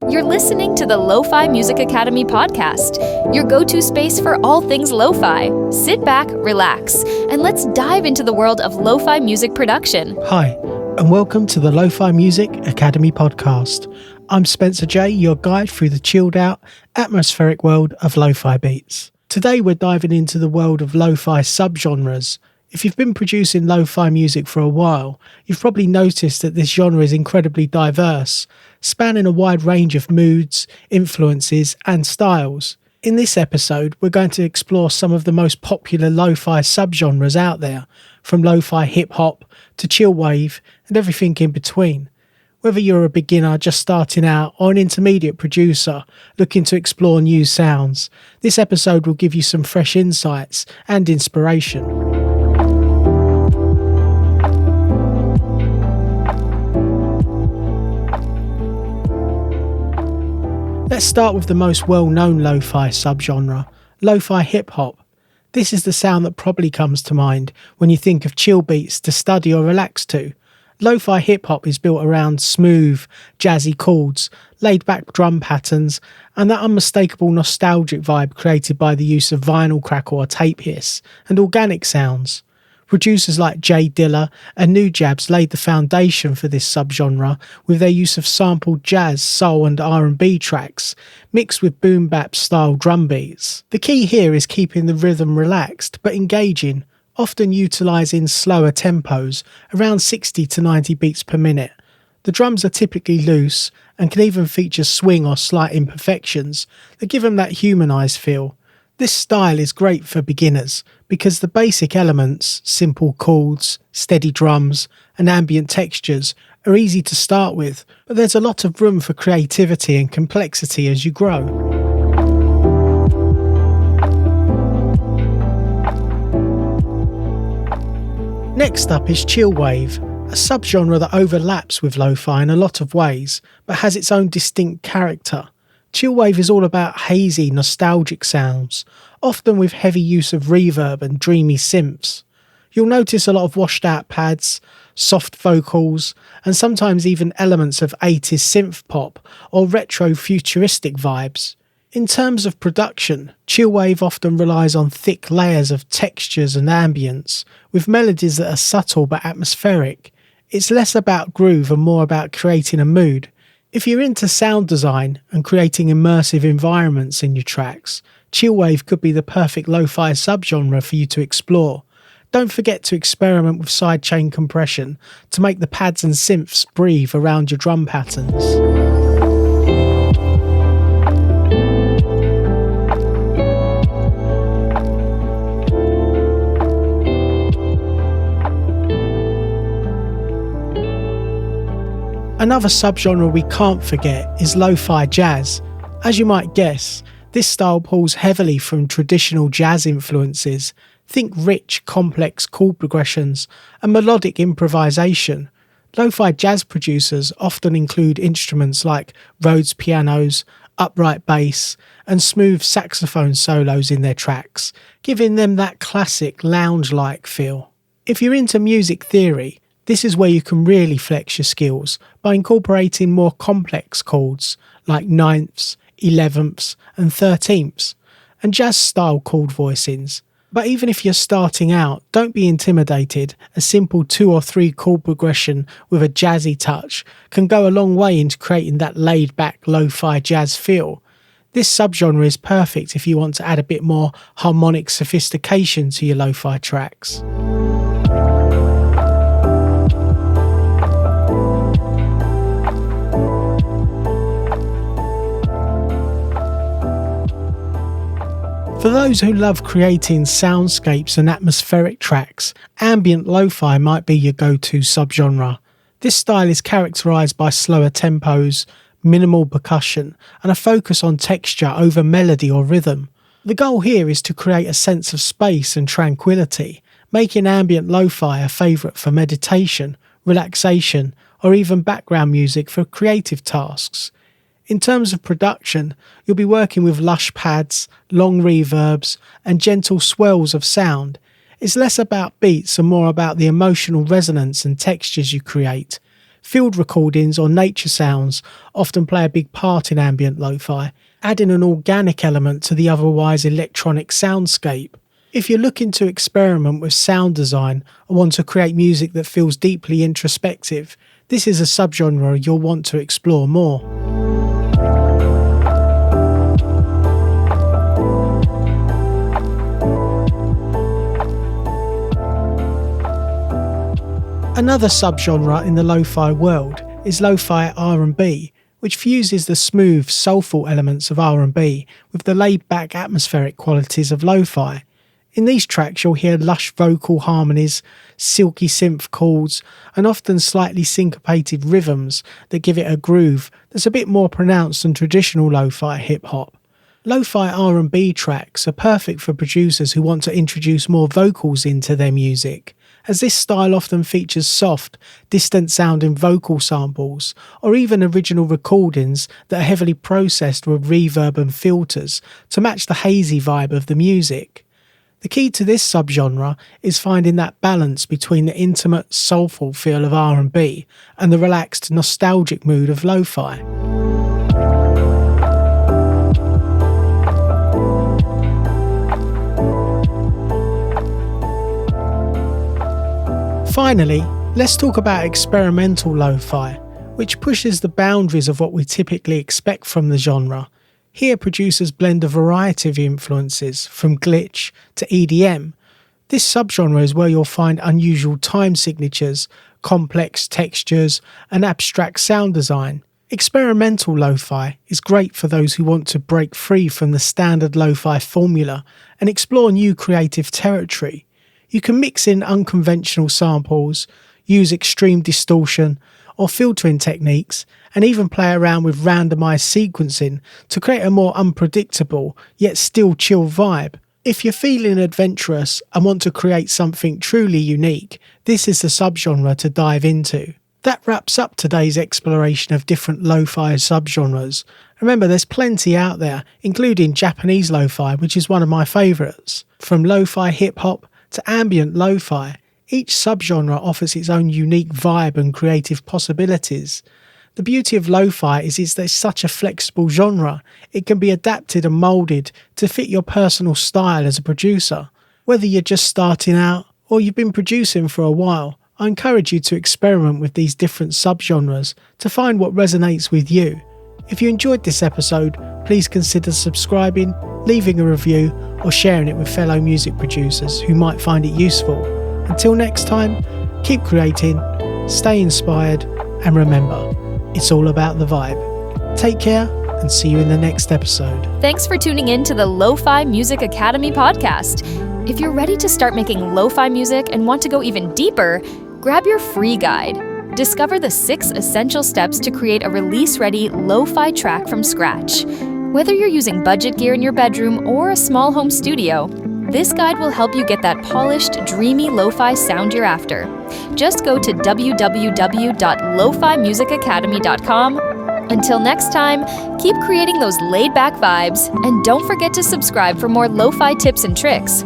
You're listening to the Lo-Fi Music Academy podcast, your go-to space for all things lo-fi. Sit back, relax, and let's dive into the world of lo-fi music production. Hi, and welcome to the Lo-Fi Music Academy podcast. I'm Spencer J, your guide through the chilled-out, atmospheric world of lo-fi beats. Today we're diving into the world of lo-fi subgenres. If you've been producing lo-fi music for a while, you've probably noticed that this genre is incredibly diverse, spanning a wide range of moods, influences, and styles. In this episode, we're going to explore some of the most popular lo-fi subgenres out there, from lo-fi hip-hop to chill wave and everything in between. Whether you're a beginner just starting out or an intermediate producer looking to explore new sounds, this episode will give you some fresh insights and inspiration. Let's start with the most well-known lo-fi subgenre, lo-fi hip-hop. This is the sound that probably comes to mind when you think of chill beats to study or relax to. Lo-fi hip-hop is built around smooth, jazzy chords, laid-back drum patterns, and that unmistakable nostalgic vibe created by the use of vinyl crackle or tape hiss, and organic sounds. Producers like Jay Dilla and New Jabs laid the foundation for this subgenre with their use of sampled jazz, soul and R&B tracks, mixed with boom bap style drum beats. The key here is keeping the rhythm relaxed but engaging, often utilising slower tempos, around 60 to 90 beats per minute. The drums are typically loose and can even feature swing or slight imperfections that give them that humanised feel. This style is great for beginners because the basic elements, simple chords, steady drums and ambient textures are easy to start with, but there's a lot of room for creativity and complexity as you grow. Next up is chill wave, a subgenre that overlaps with lo-fi in a lot of ways, but has its own distinct character. Chill wave is all about hazy, nostalgic sounds, often with heavy use of reverb and dreamy synths. You'll notice a lot of washed out pads, soft vocals, and sometimes even elements of 80s synth pop or retro futuristic vibes. In terms of production, chill wave often relies on thick layers of textures and ambience, with melodies that are subtle but atmospheric. It's less about groove and more about creating a mood. If you're into sound design and creating immersive environments in your tracks, chillwave could be the perfect lo-fi subgenre for you to explore. Don't forget to experiment with sidechain compression to make the pads and synths breathe around your drum patterns. Another subgenre we can't forget is lo-fi jazz. As you might guess, this style pulls heavily from traditional jazz influences. Think rich, complex chord progressions and melodic improvisation. Lo-fi jazz producers often include instruments like Rhodes pianos, upright bass, and smooth saxophone solos in their tracks, giving them that classic lounge-like feel. If you're into music theory, this is where you can really flex your skills by incorporating more complex chords like ninths, 11ths and 13ths, and jazz-style chord voicings. But even if you're starting out, don't be intimidated. A simple 2 or 3 chord progression with a jazzy touch can go a long way into creating that laid-back lo-fi jazz feel. This subgenre is perfect if you want to add a bit more harmonic sophistication to your lo-fi tracks. For those who love creating soundscapes and atmospheric tracks, ambient lo-fi might be your go-to subgenre. This style is characterised by slower tempos, minimal percussion, and a focus on texture over melody or rhythm. The goal here is to create a sense of space and tranquility, making ambient lo-fi a favourite for meditation, relaxation, or even background music for creative tasks. In terms of production, you'll be working with lush pads, long reverbs, and gentle swells of sound. It's less about beats and more about the emotional resonance and textures you create. Field recordings or nature sounds often play a big part in ambient lo-fi, adding an organic element to the otherwise electronic soundscape. If you're looking to experiment with sound design or want to create music that feels deeply introspective, this is a subgenre you'll want to explore more. Another subgenre in the lo-fi world is lo-fi R&B, which fuses the smooth, soulful elements of R&B with the laid-back atmospheric qualities of lo-fi. In these tracks you'll hear lush vocal harmonies, silky synth chords, and often slightly syncopated rhythms that give it a groove that's a bit more pronounced than traditional lo-fi hip-hop. Lo-fi R&B tracks are perfect for producers who want to introduce more vocals into their music, as this style often features soft, distant-sounding vocal samples, or even original recordings that are heavily processed with reverb and filters to match the hazy vibe of the music. The key to this subgenre is finding that balance between the intimate, soulful feel of R&B and the relaxed, nostalgic mood of lo-fi. Finally, let's talk about experimental lo-fi, which pushes the boundaries of what we typically expect from the genre. Here producers blend a variety of influences, from glitch to EDM. This subgenre is where you'll find unusual time signatures, complex textures, and abstract sound design. Experimental lo-fi is great for those who want to break free from the standard lo-fi formula and explore new creative territory. You can mix in unconventional samples, use extreme distortion or filtering techniques, and even play around with randomized sequencing to create a more unpredictable yet still chill vibe. If you're feeling adventurous and want to create something truly unique, this is the subgenre to dive into. That wraps up today's exploration of different lo-fi subgenres. Remember, there's plenty out there, including Japanese lo-fi, which is one of my favourites. From lo-fi hip-hop to ambient lo-fi, each subgenre offers its own unique vibe and creative possibilities. The beauty of lo-fi is it's such a flexible genre. It can be adapted and moulded to fit your personal style as a producer. Whether you're just starting out or you've been producing for a while, I encourage you to experiment with these different subgenres to find what resonates with you. If you enjoyed this episode, please consider subscribing, leaving a review, or sharing it with fellow music producers who might find it useful. Until next time, keep creating, stay inspired, and remember, it's all about the vibe. Take care and see you in the next episode. Thanks for tuning in to the Lo-Fi Music Academy podcast. If you're ready to start making lo-fi music and want to go even deeper, grab your free guide. Discover the 6 essential steps to create a release-ready lo-fi track from scratch. Whether you're using budget gear in your bedroom or a small home studio, this guide will help you get that polished, dreamy lo-fi sound you're after. Just go to www.lofimusicacademy.com. Until next time, keep creating those laid-back vibes, and don't forget to subscribe for more lo-fi tips and tricks.